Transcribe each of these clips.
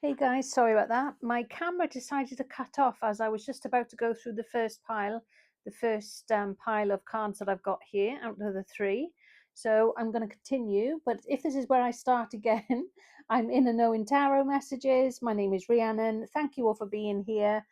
Hey guys, sorry about that. My camera decided to cut off as I was just about to go through the first pile, pile of cards that I've got here out of the three. So I'm going to continue, but if this is where I start again, I'm in a Knowing Tarot messages. My name is Rhiannon. Thank you all for being here.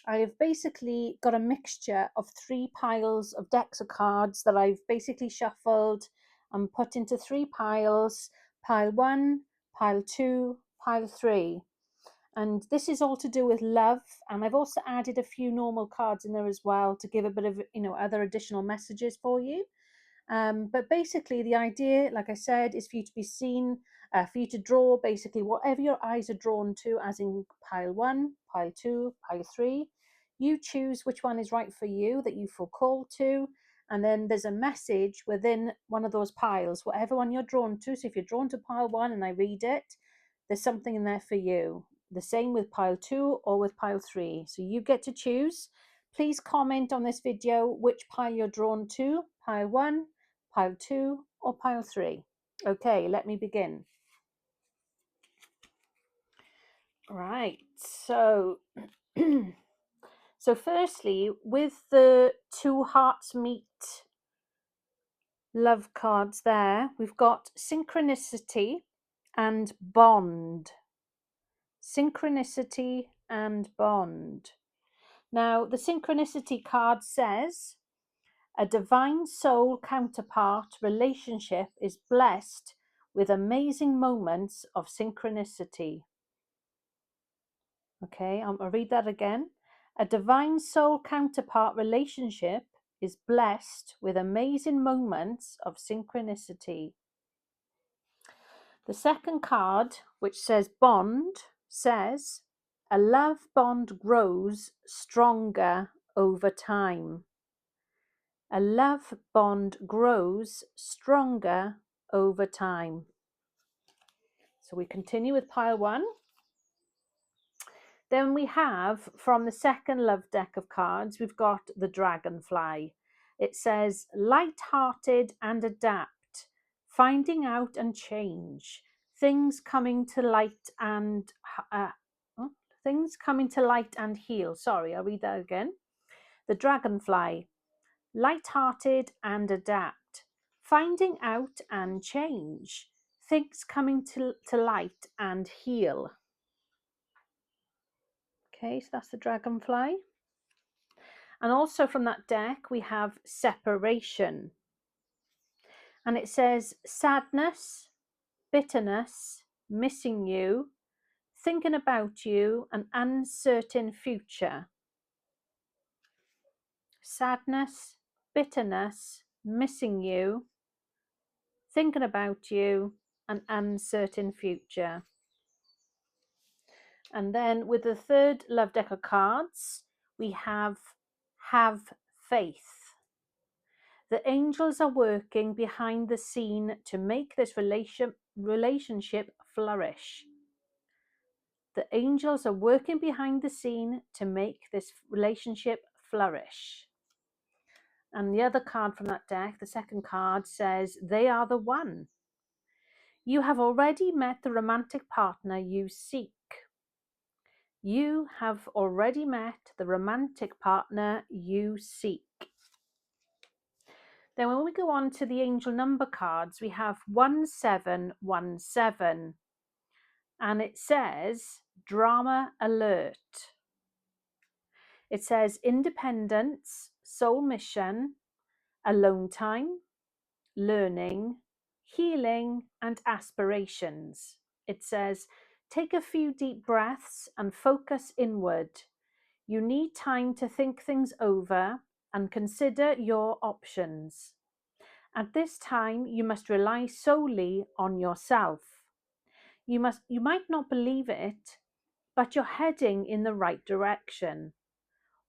I have basically got a mixture of three piles of decks of cards that I've basically shuffled and put into three piles: pile one, pile two, pile three. And this is all to do with love, and I've also added a few normal cards in there as well to give a bit of other additional messages for you. But basically the idea, like I said, is for you to be seen, for you to draw basically whatever your eyes are drawn to, as in pile one, pile two, pile three. You choose which one is right for you, that you feel called to, and then there's a message within one of those piles, whatever one you're drawn to. So if you're drawn to pile one and I read it, there's something in there for you. The same with pile two or with pile three. So you get to choose. Please comment on this video which pile you're drawn to, pile one, pile two, or pile three. Okay, let me begin. Right, so so firstly, with the two hearts meet love cards there, we've got synchronicity and bond. Synchronicity and bond. Now, the synchronicity card says, a divine soul counterpart relationship is blessed with amazing moments of synchronicity. Okay, I'll read that again. A divine soul counterpart relationship is blessed with amazing moments of synchronicity. The second card, which says bond, says, a love bond grows stronger over time. A love bond grows stronger over time. So we continue with pile one. Then we have, from the second love deck of cards, we've got the dragonfly. It says, light-hearted and adapt, finding out and change, things coming to light and heal. Sorry, I'll read that again. The dragonfly, light-hearted and adapt, finding out and change, things coming to light and heal. Okay, so that's the dragonfly. And also from that deck, we have separation. And it says sadness, bitterness, missing you, thinking about you, an uncertain future. Sadness, bitterness, missing you, thinking about you, an uncertain future. And then with the third love deck of cards, we have faith. The angels are working behind the scene to make this relationship flourish. The angels are working behind the scene to make this relationship flourish. And the other card from that deck, the second card, says, they are the one. You have already met the romantic partner you seek. You have already met the romantic partner you seek. Then when we go on to the angel number cards, we have 1717. And it says, drama alert. It says independence, soul mission, alone time, learning, healing, and aspirations. It says, take a few deep breaths and focus inward. You need time to think things over and consider your options. At this time, you must rely solely on yourself. You might not believe it, but you're heading in the right direction.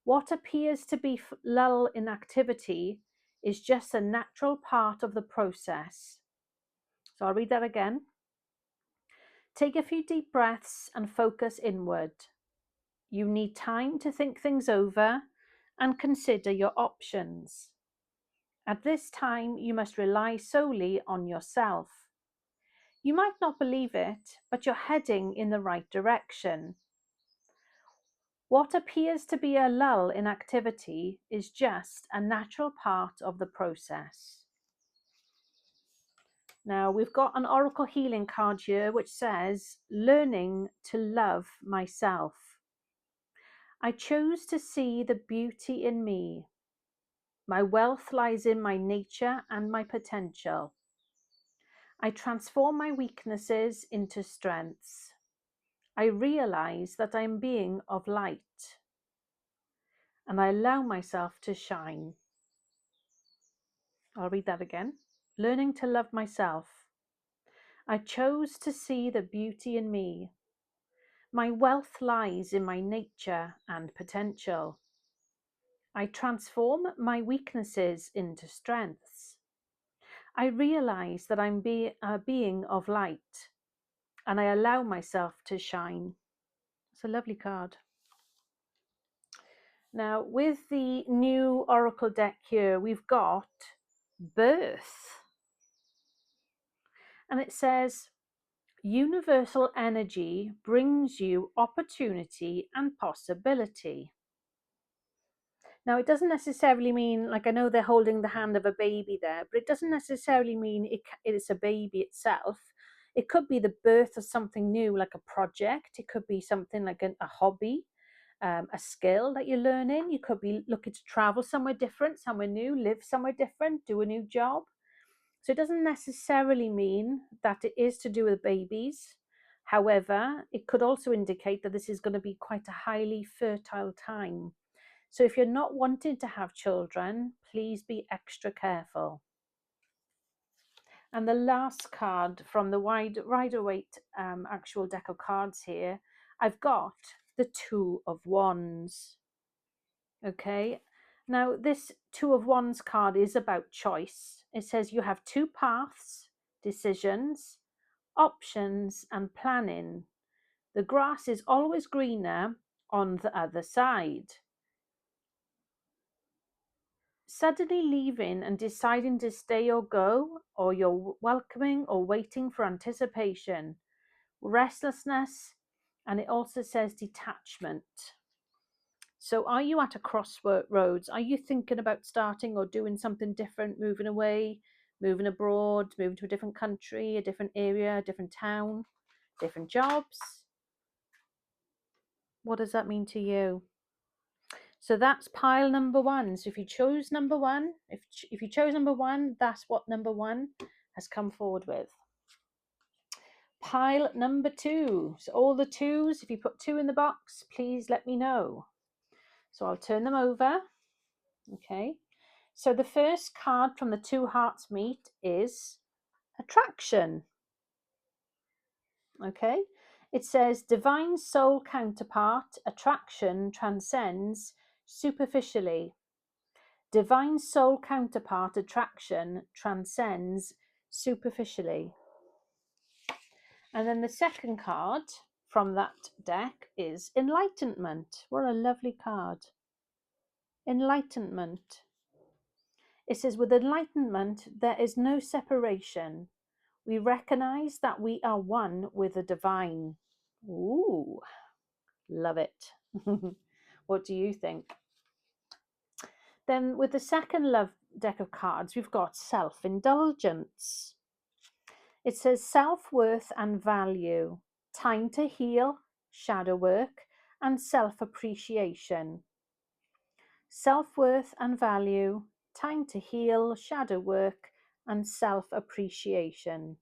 What appears to be lull in activity is just a natural part of the process. So I'll read that again. Take a few deep breaths and focus inward. You need time to think things over and consider your options. At this time, you must rely solely on yourself. You might not believe it, but you're heading in the right direction. What appears to be a lull in activity is just a natural part of the process. Now, we've got an Oracle Healing card here which says, learning to love myself. I choose to see the beauty in me. My wealth lies in my nature and my potential. I transform my weaknesses into strengths. I realize that I am being of light, and I allow myself to shine. I'll read that again. Learning to love myself. I chose to see the beauty in me. My wealth lies in my nature and potential. I transform my weaknesses into strengths. I realize that I'm a being of light, and I allow myself to shine. It's a lovely card. Now, with the new Oracle deck here, we've got birth. And it says, universal energy brings you opportunity and possibility. Now, it doesn't necessarily mean, like I know they're holding the hand of a baby there, but it doesn't necessarily mean it's a baby itself. It could be the birth of something new, like a project. It could be something like a hobby, a skill that you're learning. You could be looking to travel somewhere different, somewhere new, live somewhere different, do a new job. So it doesn't necessarily mean that it is to do with babies. However, it could also indicate that this is going to be quite a highly fertile time. So if you're not wanting to have children, please be extra careful. And the last card from the Rider-Waite actual deck of cards here, I've got the Two of Wands. Okay, now this Two of Wands card is about choice. It says you have two paths, decisions, options, and planning. The grass is always greener on the other side. Suddenly leaving and deciding to stay or go, or you're welcoming or waiting for anticipation, restlessness, and it also says detachment. So are you at a crossroads? Are you thinking about starting or doing something different, moving away, moving abroad, moving to a different country, a different area, a different town, different jobs? What does that mean to you? So that's pile number one. So if you chose number one, if you chose number one, that's what number one has come forward with. Pile number two. So all the twos, if you put two in the box, please let me know. So I'll turn them over. Okay. So the first card from the Two Hearts Meet is attraction. Okay. It says divine soul counterpart, attraction transcends superficially. Divine soul counterpart, attraction transcends superficially. And then the second card from that deck is enlightenment. What a lovely card. Enlightenment. It says, with enlightenment, there is no separation. We recognize that we are one with the divine. Ooh, love it. What do you think? Then with the second love deck of cards, we've got self-indulgence. It says self-worth and value, time to heal, shadow work, and self-appreciation. Self-worth and value, time to heal, shadow work, and self-appreciation.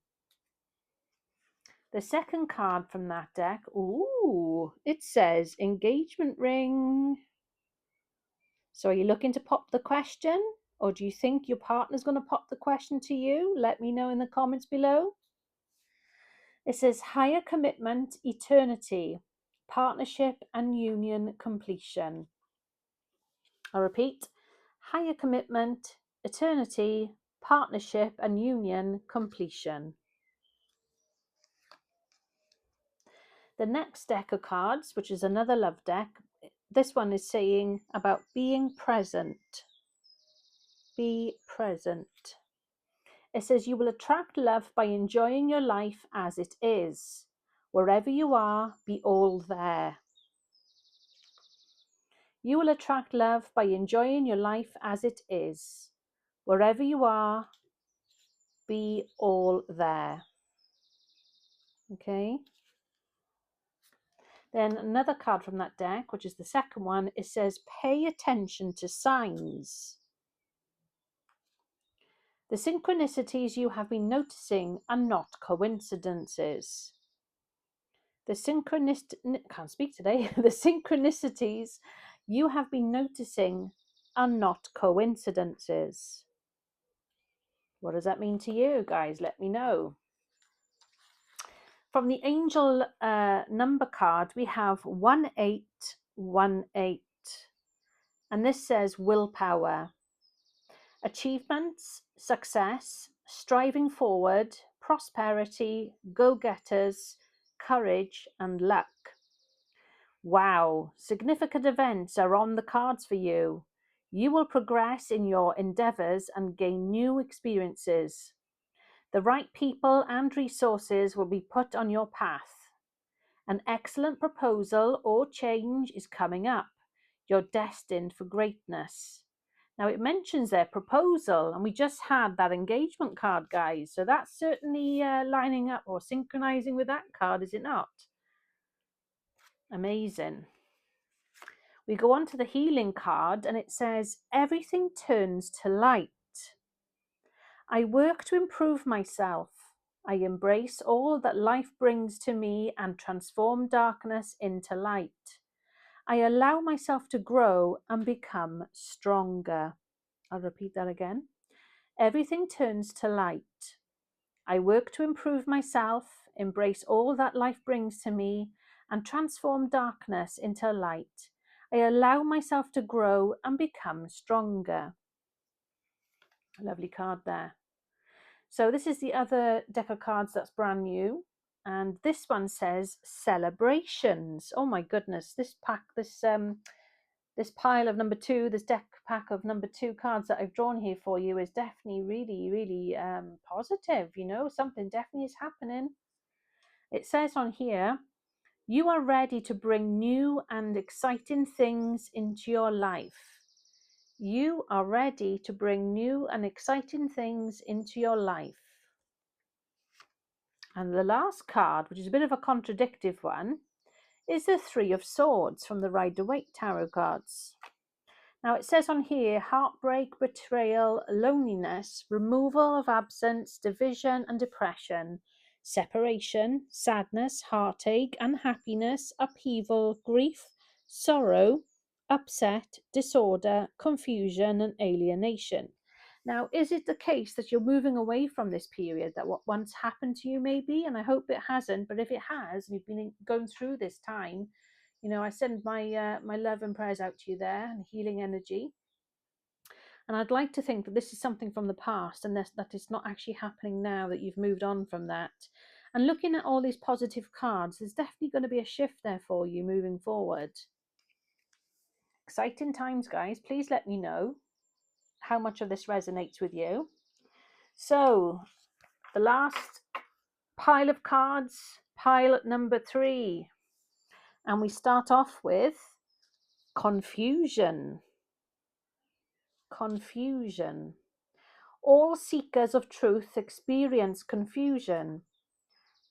The second card from that deck, ooh, it says engagement ring. So are you looking to pop the question? Or do you think your partner's going to pop the question to you? Let me know in the comments below. It says higher commitment, eternity, partnership and union completion. I repeat, higher commitment, eternity, partnership and union completion. The next deck of cards, which is another love deck, this one is saying about being present. Be present. It says you will attract love by enjoying your life as it is. Wherever you are, be all there. You will attract love by enjoying your life as it is. Wherever you are, be all there. Okay. Then another card from that deck, which is the second one, it says pay attention to signs. The synchronicities you have been noticing are not coincidences. Can't speak today. The synchronicities you have been noticing are not coincidences. What does that mean to you guys? Let me know. From the angel number card, we have 1818. And this says willpower, achievements, success, striving forward, prosperity, go-getters, courage, and luck. Wow, significant events are on the cards for you. You will progress in your endeavors and gain new experiences. The right people and resources will be put on your path. An excellent proposal or change is coming up. You're destined for greatness. Now it mentions their proposal, and we just had that engagement card, guys. So that's certainly lining up or synchronizing with that card, is it not? Amazing. We go on to the healing card, and it says, everything turns to light. I work to improve myself. I embrace all that life brings to me and transform darkness into light. I allow myself to grow and become stronger. I'll repeat that again. Everything turns to light. I work to improve myself, embrace all that life brings to me, and transform darkness into light. I allow myself to grow and become stronger. A lovely card there. So this is the other deck of cards that's brand new. And this one says celebrations. Oh my goodness, this pile of number 2, this deck pack of number 2 cards that I've drawn here for you is definitely really, really positive. You know, something definitely is happening. It says on here, you are ready to bring new and exciting things into your life. You are ready to bring new and exciting things into your life. And the last card, which is a bit of a contradictive one, is the 3 of Swords from the Rider-Waite Tarot cards. Now it says on here, heartbreak, betrayal, loneliness, removal of absence, division and depression, separation, sadness, heartache, unhappiness, upheaval, grief, sorrow, upset, disorder, confusion and alienation. Now, is it the case that you're moving away from this period, that what once happened to you maybe? And I hope it hasn't, but if it has, and you've been going through this time, you know, I send my my love and prayers out to you there, and healing energy. And I'd like to think that this is something from the past, and that it's not actually happening now, that you've moved on from that. And looking at all these positive cards, there's definitely going to be a shift there for you moving forward. Exciting times, guys. Please let me know how much of this resonates with you. So, the last pile of cards, pile number 3. And we start off with confusion. Confusion. All seekers of truth experience confusion.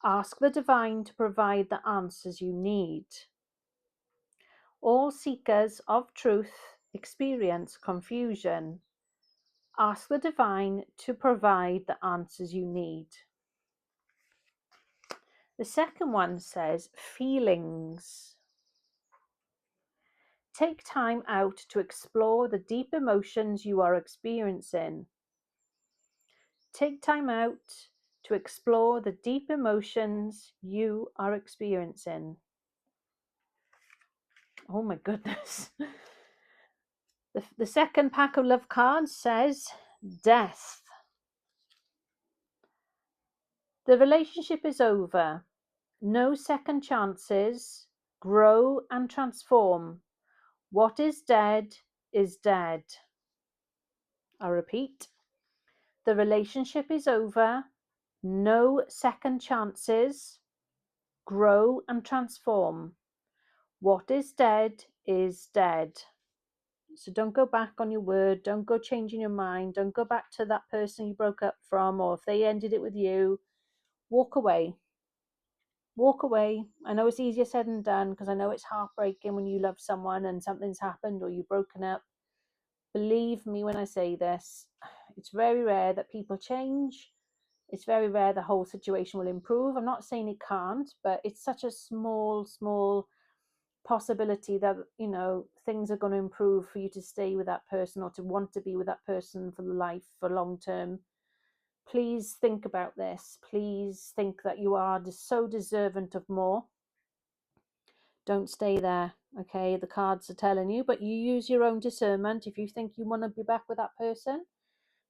Ask the divine to provide the answers you need. All seekers of truth experience confusion. Ask the divine to provide the answers you need. The second one says feelings. Take time out to explore the deep emotions you are experiencing. Take time out to explore the deep emotions you are experiencing. Oh my goodness. The second pack of love cards says death. The relationship is over. No second chances. Grow and transform. What is dead is dead. I repeat. The relationship is over. No second chances. Grow and transform. What is dead is dead. So don't go back on your word. Don't go changing your mind. Don't go back to that person you broke up from, or if they ended it with you, walk away. Walk away. I know it's easier said than done, because I know it's heartbreaking when you love someone and something's happened or you've broken up. Believe me when I say this, it's very rare that people change. It's very rare the whole situation will improve. I'm not saying it can't, but it's such a small possibility that, you know, things are going to improve for you to stay with that person or to want to be with that person for life, for long term. Please think about this. Please think that you are so deserving of more. Don't stay there, okay? The cards are telling you, but you use your own discernment. If you think you want to be back with that person,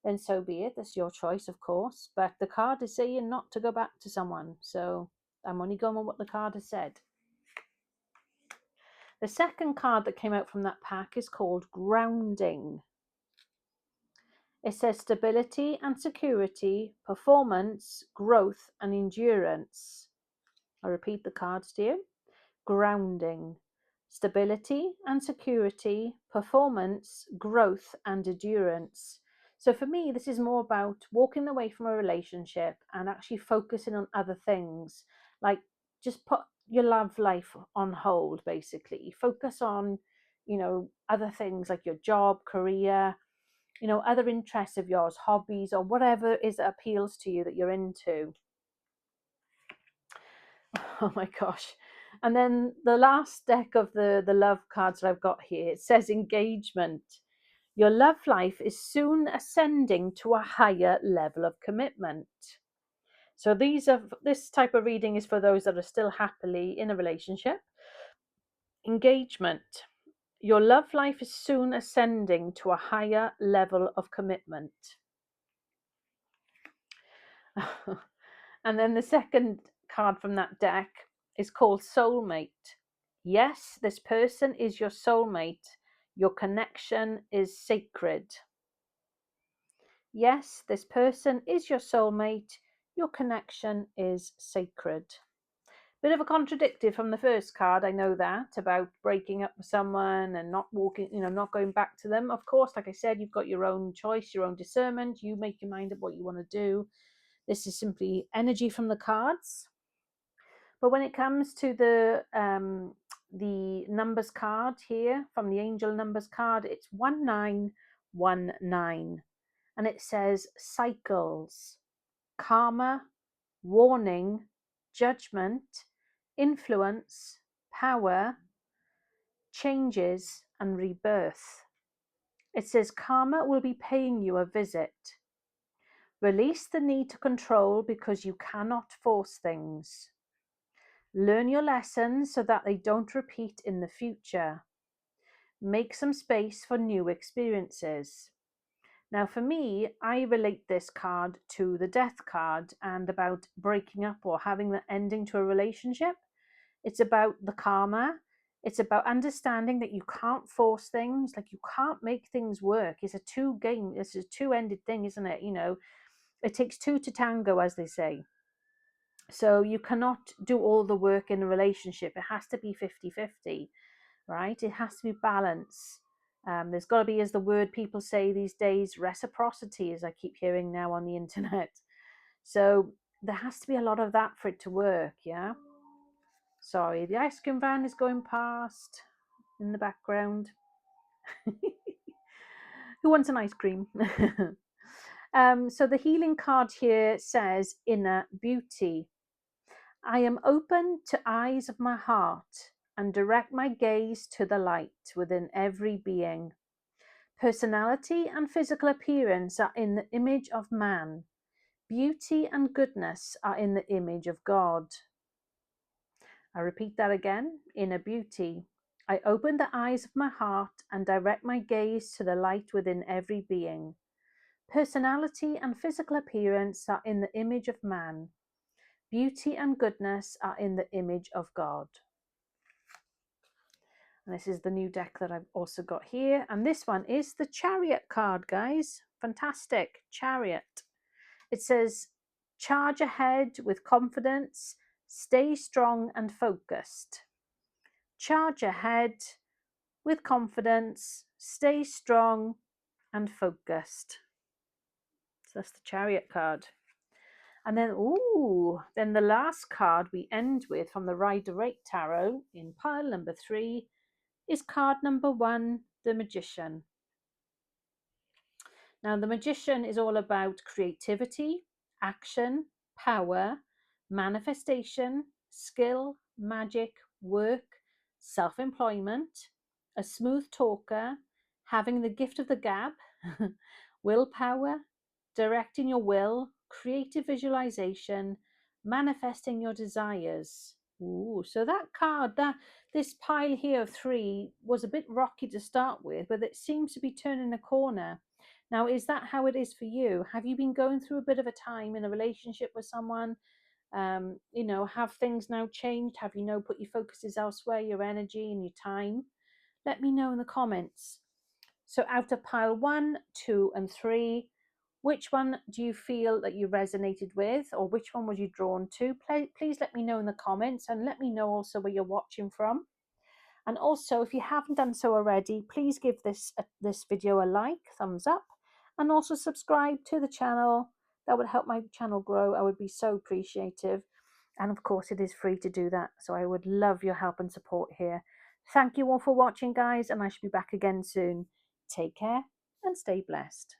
then so be it. That's your choice, of course. But the card is saying not to go back to someone. So I'm only going on what the card has said. The second card that came out from that pack is called Grounding. It says stability and security, performance, growth, and endurance. I repeat the cards to you. Grounding, stability and security, performance, growth, and endurance. So for me, this is more about walking away from a relationship and actually focusing on other things. Like, just put your love life on hold, basically. Focus on, you know, other things like your job, career, you know, other interests of yours, hobbies, or whatever is that appeals to you that you're into. Oh my gosh. And then the last deck of the love cards that I've got here, it says engagement. Your love life is soon ascending to a higher level of commitment. So this type of reading is for those that are still happily in a relationship. Engagement. Your love life is soon ascending to a higher level of commitment. And then the second card from that deck is called Soulmate. Yes, this person is your soulmate. Your connection is sacred. Yes, this person is your soulmate. Your connection is sacred. Bit of a contradictive from the first card, I know that, about breaking up with someone and not walking, you know, not going back to them. Of course, like I said, you've got your own choice, your own discernment. You make your mind up what you want to do. This is simply energy from the cards. But when it comes to the numbers card here, from the angel numbers card, it's 1919. And it says cycles, karma, warning, judgment, influence, power, changes, and rebirth. It says karma will be paying you a visit. Release the need to control because you cannot force things. Learn your lessons so that they don't repeat in the future. Make some space for new experiences. Now, for me, I relate this card to the death card and about breaking up or having the ending to a relationship. It's about the karma. It's about understanding that you can't force things, like you can't make things work. It's a two-ended thing, isn't it? You know, it takes two to tango, as they say. So you cannot do all the work in a relationship. It has to be 50-50, right? It has to be balance. There's got to be, as the word people say these days, reciprocity, as I keep hearing now on the internet. So there has to be a lot of that for it to work, yeah? Sorry, the ice cream van is going past in the background. Who wants an ice cream? So the healing card here says inner beauty. I am open to eyes of my heart and direct my gaze to the light within every being. Personality and physical appearance are in the image of man. Beauty and goodness are in the image of God. I repeat that again. Inner beauty. I open the eyes of my heart and direct my gaze to the light within every being. Personality and physical appearance are in the image of man. Beauty and goodness are in the image of God. And this is the new deck that I've also got here. And this one is the Chariot card, guys. Fantastic. Chariot. It says, charge ahead with confidence, stay strong and focused. Charge ahead with confidence, stay strong and focused. So that's the Chariot card. And then, then the last card we end with from the Rider-Waite Tarot in pile number 3 is card number 1, the Magician. Now, the Magician is all about creativity, action, power, manifestation, skill, magic, work, self-employment, a smooth talker, having the gift of the gab, willpower, directing your will, creative visualization, manifesting your desires. Ooh, so that card, this pile here of 3 was a bit rocky to start with, but it seems to be turning a corner. Now, is that how it is for you? Have you been going through a bit of a time in a relationship with someone? Have things now changed? Have you now put your focuses elsewhere, your energy and your time? Let me know in the comments. So out of pile 1, 2 and 3, which one do you feel that you resonated with, or which one was you drawn to? Please let me know in the comments, and let me know also where you're watching from. And also, if you haven't done so already, please give this video a like, thumbs up, and also subscribe to the channel. That would help my channel grow. I would be so appreciative. And of course, it is free to do that. So I would love your help and support here. Thank you all for watching, guys, and I shall be back again soon. Take care and stay blessed.